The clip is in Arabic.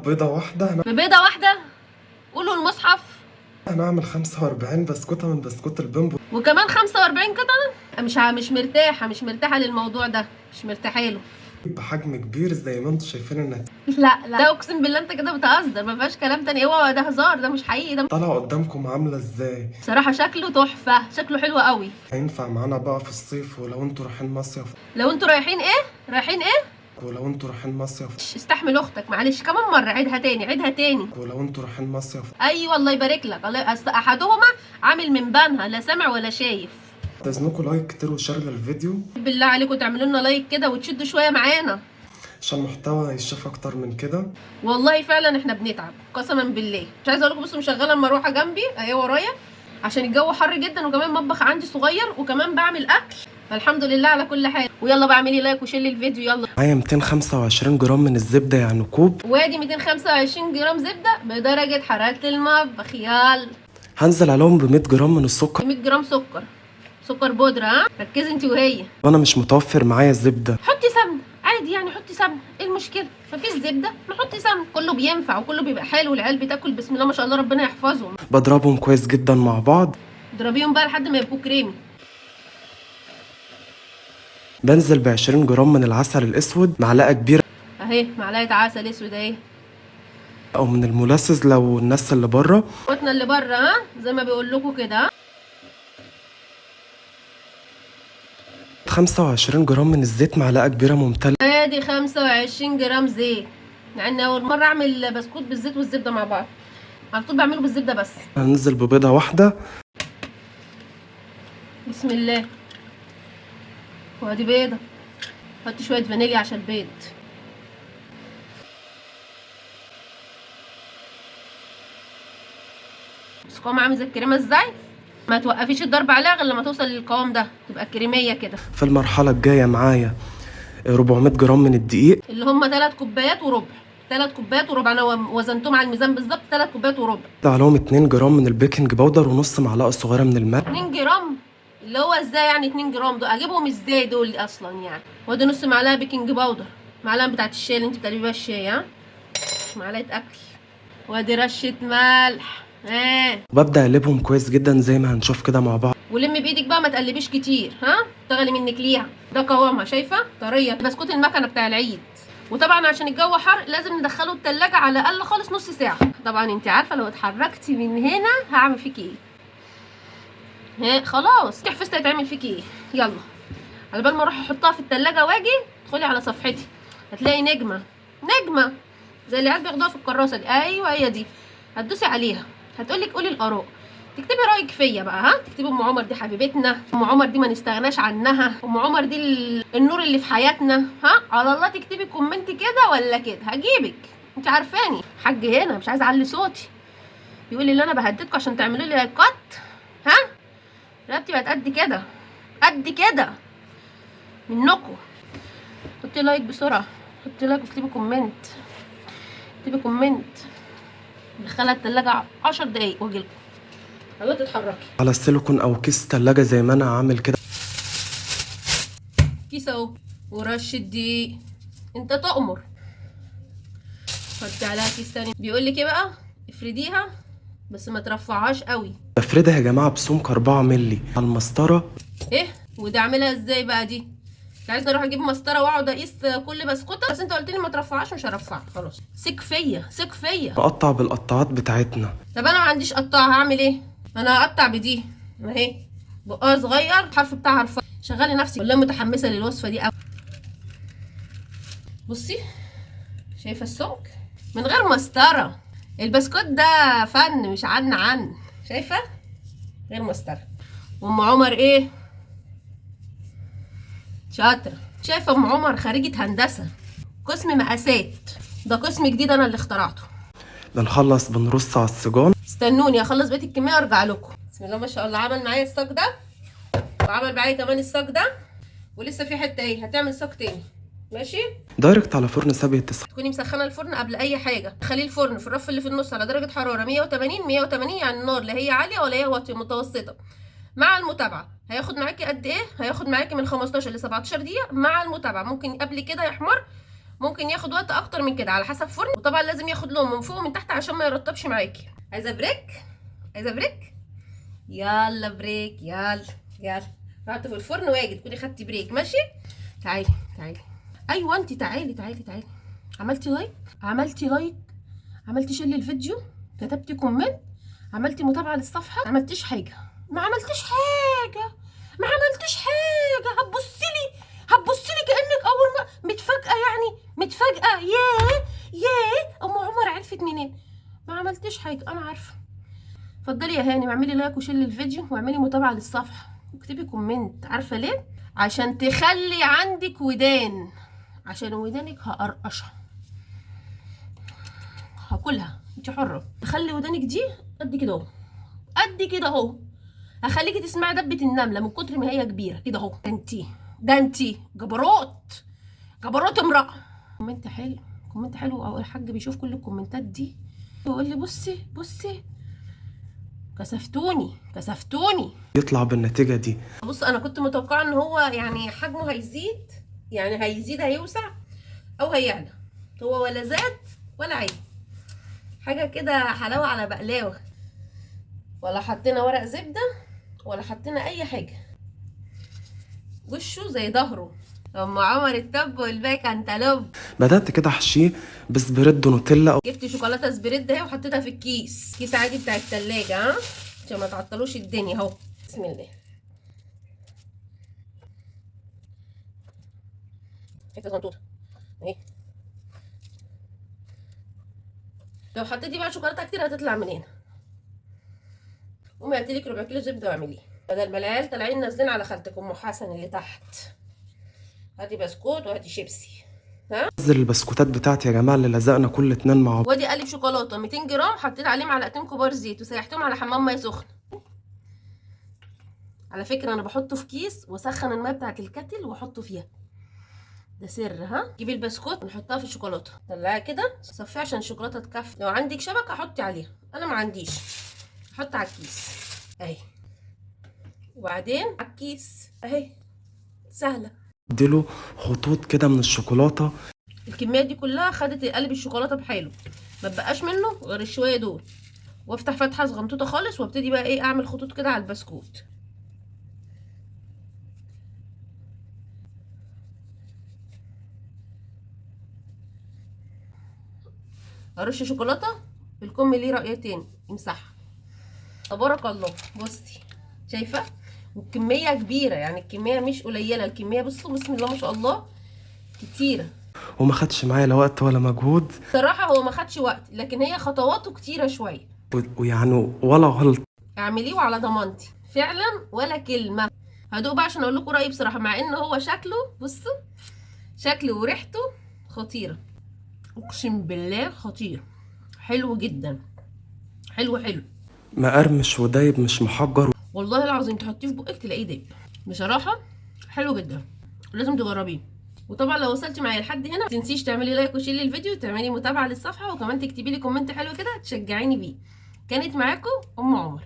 ببيضة واحدة. ببيضة واحدة؟ قولوا المصحف. أنا أعمل 45 بسكوتة من بسكوت البيمبو. وكمان 45 قطعة؟ مش مرتاحة للموضوع ده، مش مرتاحة له. بحجم كبير زي ما انتوا شايفين النتيجة. لا ده اقسم بالله انت كده بتهزر، ما فيهاش كلام تاني. هو ده هزار، ده مش حقيقي. ده طالع قدامكم عاملة ازاي؟ بصراحة شكله تحفة، شكله حلو قوي. هينفع معانا بقى في الصيف ولو انتوا رايحين مصيف. لو انتوا رايحين ايه؟ ولو انتوا رايحين مصيف. استحمل اختك معلش، كمان مرة عيدها تاني. ولو انتوا رايحين مصيف. ايوه الله يبارك لك. الله احدهما عامل من بنها لا سامع ولا شايف. تزنكوا لايك كتير وشير للفيديو. بالله عليكم تعملوا لنا لايك كده وتشدوا شوية معانا عشان المحتوى يتشاف اكتر من كده. والله فعلا احنا بنتعب قسما بالله. مش عايزه اقول لكم، بصوا مشغله المروحه جنبي اهي ورايا عشان الجو حر جدا، وكمان مطبخ عندي صغير، وكمان بعمل اكل، فالحمد لله على كل حال. ويلا بقى اعملي لايك وشير الفيديو يلا. معايا 225 جرام من الزبده يعني كوب. وادي 225 جرام زبده بدرجه حراره المطبخ. يلا هنزل عليهم ب 100 جرام من السكر. 100 جرام سكر بودره. ها ركزي انت وهي. وانا مش متوفر معايا الزبده. حطي سمنه عادي يعني، حطي سمنه، ايه المشكله؟ مفيش زبده نحط سمنه، كله بينفع وكله بيبقى حلو، والعيال بتاكل بسم الله ما شاء الله ربنا يحفظهم. بضربهم كويس جدا مع بعض. اضربيهم بقى لحد ما يبقوا كريمي. بنزل ب 20 جرام من العسل الاسود، معلقه كبيره اهي معلقه عسل اسود اهي، او من المولاسز لو الناس اللي بره. اخواتنا اللي بره ها زي ما بيقول لكم كده. 25 جرام من الزيت، معلقه كبيره ممتلئه. ادي 25 جرام زيت، يعني اول مره اعمل بسكوت بالزيت والزبده مع بعض، على طول بعمله بالزبده بس. هننزل ببيضه واحده. بسم الله. وادي بيضه، حطي شويه فانيليا عشان البيض. بس القوام عامل زي الكريمه ازاي. ما توقفيش الضرب عليها غير لما توصل للقوام ده، تبقى كريميه كده. في المرحله الجايه معايا 400 جرام من الدقيق، اللي هم 3 كوبايات وربع. 3 كوبايات وربع، انا وزنتهم على الميزان بالظبط 3 كوبايات وربع. عليهم 2 جرام من البيكنج باودر ونص معلقه صغيره من الماء. 2 جرام اللي هو ازاي يعني 2 جرام دول؟ اجيبهم ازاي دول اصلا يعني؟ وادي نص معلقه بيكنج باودر، معلقه بتاعت الشاي اللي انت بتقلبي بيها الشاي. ها معلقه اكل. وادي رشه ملح. وببدا اقلبهم كويس جدا زي ما هنشوف كده مع بعض. ولمي بايدك بقى ما تقلبيش كتير، ها تغلي منك ليها. ده قوامها شايفه طريه، بسكوت المكنه بتاع العيد. وطبعا عشان الجو حر لازم ندخله التلاجة على الاقل خالص نص ساعه. طبعا انت عارفه لو اتحركتي من هنا هعمل فيكي ايه. خلاص حفظت هيتعمل فيكي ايه. يلا على بال ما اروح احطها في التلاجة واجي، ادخلي على صفحتي هتلاقي نجمه زي اللي عيال بياخدوها في الكراسه دي. ايوه هي دي، هتدوسي عليها هتقولك قولي الاراء، تكتبي رايك فيا بقى. ها تكتبي ام عمر دي حبيبتنا، ام عمر دي ما نستغناش عنها، ام عمر دي النور اللي في حياتنا. ها على الله تكتبي كومنت كده ولا كده هجيبك، انت عارفاني. حاج هنا مش عايزه اعلي صوتي، يقول لي انا بهددكم عشان تعملوا لي لايكات. ها رقبتي بقت قد كده منكم. حطي لايك بسرعه، حطي لايك واكتبي كومنت. دخلها التلاجة 10 دقايق واجيلكم. يلا تتحركي على السيليكون او كيس تلاجة زي ما انا عامل كده. كيس اهو ورشه دقيق، انت تؤمر. حطي عليها كيس تاني. بيقول لك ايه بقى؟ افرديها بس ما ترفعهاش قوي. بفردها يا جماعه بسمك 4 مللي على المسطره. ايه ودي اعملها ازاي بقى دي؟ انت عايزني اروح اجيب مسطره واقعد اقيس كل بسكوته؟ بس انت قلت لي ما ترفعهاش، مش هرفعها خلاص. ثق فيا. نقطع بالقطاعات بتاعتنا. طب انا ما عنديش قطاعه، هعمل ايه؟ انا هقطع بدي اهي، بقها صغير الحرف بتاعها رفيع. شغلي نفسي والله متحمسه للوصفه دي قوي. بصي شايفه السمك من غير مسطره. البسكوت ده فن مش عن شايفه غير مسطره. وام عمر ايه شاطره. شايفه ام عمر خريجه هندسه قسم مقاسات، ده قسم جديد انا اللي اخترعته. بنخلص بنرص على السجان. استنوني اخلص بقيه الكميه وارجع لكم. بسم الله ما شاء الله. عمل معايا الصاج ده وعمل معايا كمان الصاج ده، ولسه في حته ايه هتعمل صاج تاني. ماشي دايركت على فرن سابق 9. تكوني مسخنه الفرن قبل اي حاجه. خلي الفرن في الرف اللي في النص على درجه حراره 180 يعني النار لا هي عاليه ولا هي واطيه، متوسطه. مع المتابعه هياخد معاكي قد ايه؟ هياخد معاكي من 15 ل 17 دقيقه مع المتابعه. ممكن قبل كده يحمر ممكن ياخد وقت اكتر من كده على حسب فرن، وطبعا لازم ياخد لون من فوق ومن تحت عشان ما يرطبش معاكي. عايزه بريك؟ عايزه بريك؟ يلا بريك، يلا يلا. رحت في الفرن واجي تكوني خدتي بريك. ماشي، تعالي تعالي. ايوه انت تعالي تعالي تعالي. عملتي لايك؟ عملتي لايك؟ عملتي شير للفيديو؟ كتبتي كومنت؟ عملتي متابعه للصفحه؟ ما عملتيش حاجه، ما عملتيش حاجه، ما عملتيش حاجه. هتبصلي كانك اول ما متفاجئه، يعني متفاجئه. ياه ام عمر عرفت منين؟ ما عملتيش حاجه، انا عارفه. اتفضلي يا هاني، واعملي لايك وشير للفيديو واعملي متابعه للصفحه واكتبي كومنت. عارفه ليه؟ عشان تخلي عندك ودان، عشان ودانك هقرقشها هاكلها، انت حره. تخلي ودانك دي قد كده اهو، قد كده اهو. هخليكي تسمعي دبه النمله من كتر ما هي كبيره كده اهو. ده انتي جبروت، جبروت امراه. كومنت حلو، كومنت حلو. او الحاج بيشوف كل الكومنتات دي ويقول لي بصي بصي، كسفتوني كسفتوني. يطلع بالنتيجة دي. بص انا كنت متوقعه ان هو يعني حجمه هيزيد، يعني هيزيد هيوسع او هيعلى. هو ولا زاد ولا عيد، حاجه كده حلاوه على بقلاوه. ولا حطينا ورق زبده ولا حطينا اي حاجه. وشه زي ظهره. ام عمر التب والباقي كانتالوب. بدأت كده احشيه بسبريد ونوتيلا. جبت شوكولاته سبريد اهي وحطيتها في الكيس، كيس عادي بتاع التلاجة، ها، عشان ما تعطلوش الدنيا اهو. بسم الله. حته زنطوطه اهي. لو حطيتي بقى شوكولاته كتير هتطلع من هنا. قومي هاتي لك ربع كيلو زبده واعمليه، بدل ما العيال طالعين نازلين على خالتك ام حسن اللي تحت. هاتي بسكوت وهاتي شيبسي. ها، نزل البسكوتات بتاعتي يا جماعة اللي لزقنا كل اتنين مع بعض. وادي قالب شوكولاته 200 جرام، حطيت عليه معلقتين كبار زيت وسيحتهم على حمام ميه سخن. على فكره انا بحطه في كيس واسخن الميه بتاعت الكتل واحطه فيها، ده سر. ها، جيبي البسكوت ونحطها في الشوكولاته، طلعيها كده صفيها عشان الشوكولاته تكفي. لو عندك شبكه حطي عليها، انا ما عنديش. حط على الكيس اهي، وبعدين على الكيس اهي، سهله. اديله خطوط كده من الشوكولاتة. الكميه دي كلها خدت قلب الشوكولاته بحاله، ما بقاش منه غير الشويه دول. وافتح فتحه صغنطوطه خالص وابتدي بقى ايه، اعمل خطوط كده على البسكوت. ارش شوكولاته، الكم ليه رأيتين يمسحها. تبارك الله. بصي شايفه، والكميه كبيره، يعني الكميه مش قليله، الكميه بصوا بسم الله ما شاء الله كتيره. وما خدش معايا لا وقت ولا مجهود. صراحه هو ما خدش وقت، لكن هي خطواته كتيره شويه. ويعني ولا غلط. اعمليه وعلى ضمانتي فعلا ولا كلمه. هدوق بقى عشان اقول لكم رايي بصراحه، مع ان هو شكله، بصوا شكله وريحته خطيره، اقسم بالله خطير، حلو جدا، حلو حلو. مقرمش ودايب مش محجر. والله العظيم تحطيه في بقك تلاقيه دايب. بصراحه حلو جدا، لازم تجربيه. وطبعا لو وصلتي معايا لحد هنا متنسيش تعملي لايك وشير للفيديو، تعملي متابعه للصفحه، وكمان تكتبي لي كومنت حلو كده تشجعيني بيه. كانت معاكم ام عمر.